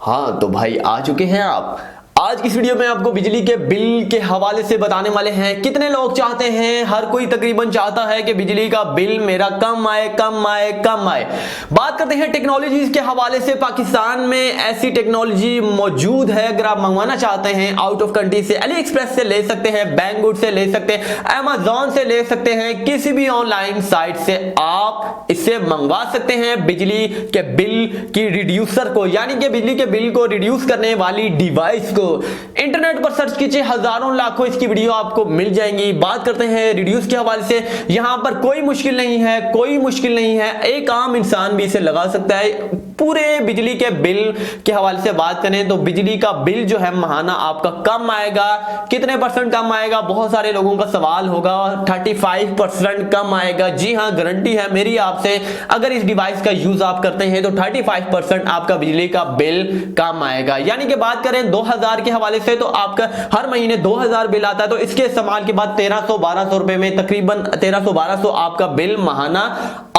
हाँ तो भाई आ चुके हैं आप। आज की इस वीडियो में आपको बिजली के बिल के हवाले से बताने वाले हैं। कितने लोग चाहते हैं, हर कोई तकरीबन चाहता है कि बिजली का बिल मेरा कम आए कम आए कम आए। बात करते हैं टेक्नोलॉजीज के हवाले से। पाकिस्तान में ऐसी टेक्नोलॉजी मौजूद है, अगर आप मंगवाना चाहते हैं आउट ऑफ कंट्री से, अली एक्सप्रेस से ले सकते हैं, बैंगगुड से ले सकते हैं, अमेजोन से ले सकते हैं, किसी भी ऑनलाइन साइट से आप इससे मंगवा सकते हैं बिजली के बिल की रिड्यूसर को, यानी कि बिजली के बिल को रिड्यूस करने वाली डिवाइस को। इंटरनेट पर सर्च कीजिए, हजारों लाखों इसकी वीडियो आपको मिल जाएंगी। बात करते हैं रिड्यूस के हवाले से। यहां पर कोई मुश्किल नहीं है, कोई मुश्किल नहीं है, एक आम इंसान भी इसे लगा सकता है। पूरे बिजली के बिल के हवाले से बात करें तो बिजली का बिल जो है महाना आपका कम आएगा। कितने परसेंट कम आएगा, बहुत सारे लोगों का सवाल होगा। 35% कम आएगा। जी हां, गारंटी है मेरी आपसे, अगर इस डिवाइस का यूज आप करते हैं तो 35% आपका बिजली का बिल कम आएगा। यानी कि बात करें 2000 के हवाले से तो आपका हर महीने 2000 बिल आता है, तो इसके इस्तेमाल के बाद 1300-1200 रुपए में तकरीबन 1300-1200 आपका बिल महाना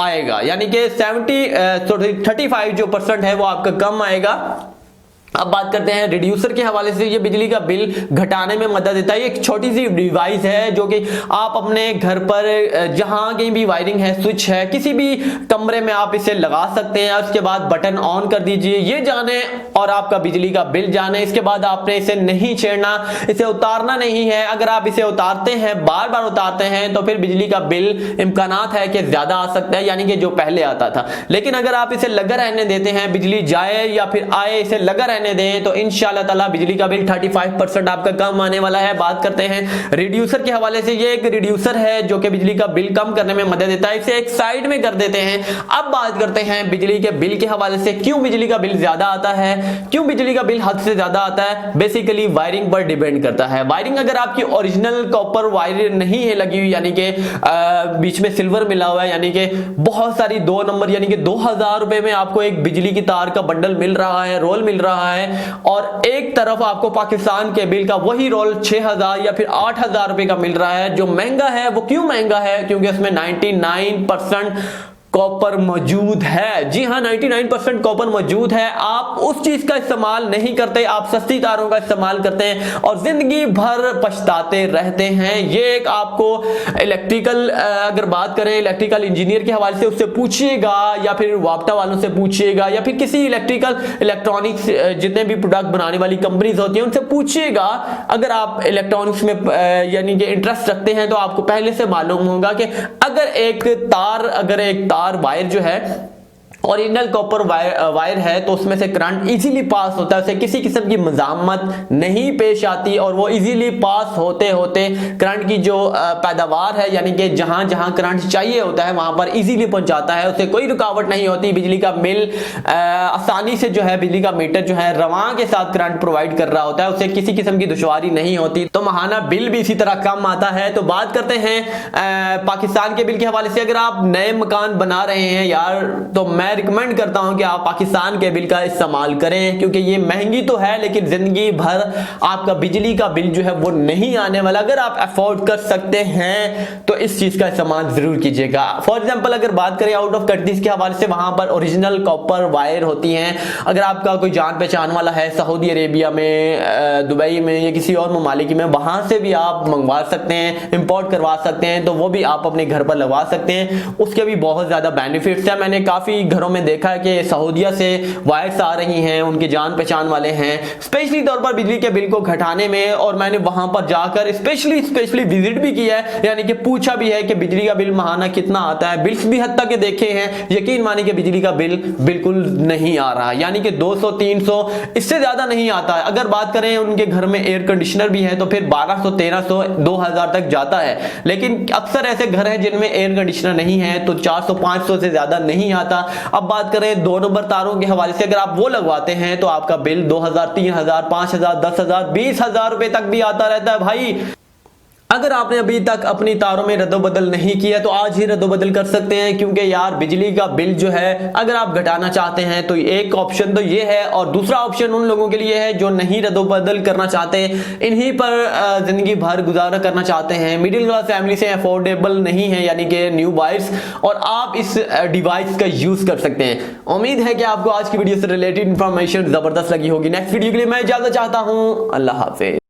आएगा। यानी कि 35 जो परसेंट है वो आपका कम आएगा। अब बात करते हैं रिड्यूसर के हवाले से। ये बिजली का बिल घटाने में मदद देता है। एक छोटी सी डिवाइस है जो कि आप अपने घर पर जहां कहीं भी वायरिंग है, स्विच है, किसी भी कमरे में आप इसे लगा सकते हैं। उसके बाद बटन ऑन कर दीजिए, ये जाने और आपका बिजली का बिल जाने। इसके बाद आपने इसे नहीं छेड़ना, इसे उतारना नहीं है। अगर आप इसे उतारते हैं, बार बार उतारते हैं, तो फिर बिजली का बिल इम्कानात है कि ज्यादा आ सकता है, यानी कि जो पहले आता था। लेकिन अगर आप इसे लगा रहने देते हैं, बिजली जाए या फिर आए, इसे लगा रहने दें, तो इंशाल्लाह ताला बिजली का बिल 35% आपका कम आने वाला है। बात करते हैं रिड्यूसर के हवाले से। ये एक रिड्यूसर है जो कि बिजली का बिल कम करने में मदद देता है। इसे एक साइड में कर देते हैं। अब बात करते हैं बिजली के बिल के हवाले से। क्यों बिजली का बिल ज्यादा आता है, क्यों बिजली का बिल हद से ज्यादा आता है? बेसिकली वायरिंग पर डिपेंड करता है। वायरिंग अगर आपकी ओरिजिनल कॉपर वायर नहीं है लगी हुई, यानी कि बीच में सिल्वर मिला हुआ है, यानी कि बहुत सारी 2 नंबर, यानी कि 2000 रुपए में आपको एक बिजली की तार का बंडल मिल रहा है, रोल मिल रहा है, और एक तरफ आपको पाकिस्तान के बिल का वही रोल 6000 या फिर 8000 रुपए का मिल रहा है, जो महंगा है। वो क्यों महंगा है? क्योंकि उसमें 99% कॉपर मौजूद है। जी हां, 99% कॉपर मौजूद है। आप उस चीज का इस्तेमाल नहीं करते, आप सस्ती तारों का इस्तेमाल करते हैं और जिंदगी भर पछताते रहते हैं। ये एक आपको इलेक्ट्रिकल, अगर बात करें इलेक्ट्रिकल इंजीनियर के हवाले से, उससे पूछिएगा, या फिर वाप्टा वालों से पूछिएगा, या फिर किसी इलेक्ट्रॉनिक्स जितने भी प्रोडक्ट बनाने वाली कंपनीज होती हैं उनसे पूछिएगा। अगर आप इलेक्ट्रॉनिक्स में यानी कि इंटरेस्ट रखते हैं तो आपको पहले से मालूम होगा कि अगर एक तार वायर जो है ओरिजिनल कॉपर वायर है तो उसमें से करंट इजीली पास होता है, उसे किसी किस्म की मज़ामत नहीं पेश आती, और वो इजीली पास होते होते करंट की जो पैदावार है, यानी कि जहां जहां करंट चाहिए होता है वहां पर इजीली पहुंचाता है, उसे कोई रुकावट नहीं होती। बिजली का बिल आसानी से जो है, बिजली का मीटर जो है रवां के साथ करंट प्रोवाइड कर रहा होता है, उसे किसी किस्म की दुश्वारी नहीं होती, तो महाना बिल भी इसी तरह कम आता है। तो बात करते हैं पाकिस्तान के बिल के हवाले से। अगर आप नए मकान बना रहे हैं यार, तो मैं रिकमेंड करता हूं कि आप पाकिस्तान के बिल का इस्तेमाल करें, क्योंकि ये महंगी तो है लेकिन जिंदगी भर आपका बिजली का बिल जो है वो नहीं आने वाला। अगर आप अफोर्ड कर सकते हैं तो इस चीज का इस्तेमाल जरूर कीजिएगा। फॉर एग्जांपल अगर बात करें आउट ऑफ कंट्रीज के हवाले से, वहां पर ओरिजिनल कॉपर वायर होती हैं। अगर आपका कोई जान पहचान वाला है सऊदी अरेबिया में, दुबई में, या किसी और ममालिक में, वहां से भी आप मंगवा सकते हैं, इंपोर्ट करवा सकते हैं, तो वो भी आप अपने घर पर लगवा सकते हैं। उसके भी बहुत ज्यादा बेनिफिट्स है। मैंने काफी घरों में देखा है कि सऊदीया से वायर्स आ रही हैं, उनके जान पहचान वाले हैं स्पेशली तौर पर बिजली के बिल को घटाने में, और मैंने वहां पर जाकर स्पेशली विजिट भी किया है, यानी कि पूछा भी है कि बिजली का बिल महाना कितना आता है। बिल्स भी हद तक के देखे हैं, यकीन मानिए कि बिजली का बिल बिल्कुल नहीं आ रहा, यानी कि 200-300 इससे ज्यादा नहीं आता है। अगर बात करें उनके घर में एयर कंडीशनर भी है तो फिर 1200-1300-2000 तक जाता है। लेकिन अक्सर ऐसे घर हैं जिनमें एयर कंडीशनर नहीं है, तो 400-500 से ज्यादा नहीं आता। अब बात करें 2 नंबर तारों के हवाले से, अगर आप वो लगवाते हैं तो आपका बिल 2000, 3000, 5000, 10,000, 20,000 रुपए तक भी आता रहता है भाई। अगर आपने अभी तक अपनी तारों में रद्दोबदल नहीं किया तो आज ही रद्दोबदल कर सकते हैं, क्योंकि यार बिजली का बिल जो है अगर आप घटाना चाहते हैं तो एक ऑप्शन तो ये है, और दूसरा ऑप्शन उन लोगों के लिए है जो नहीं रद्दोबदल करना चाहते, इन्हीं पर जिंदगी भर गुजारा करना चाहते हैं, मिडिल क्लास फैमिली से अफोर्डेबल नहीं है यानी कि न्यू बायर्स, और आप इस डिवाइस का यूज कर सकते हैं। उम्मीद है कि आपको आज की वीडियो से रिलेटेड इंफॉर्मेशन जबरदस्त लगी होगी। नेक्स्ट वीडियो के लिए मैं इजाजत चाहता हूं। अल्लाह हाफिज।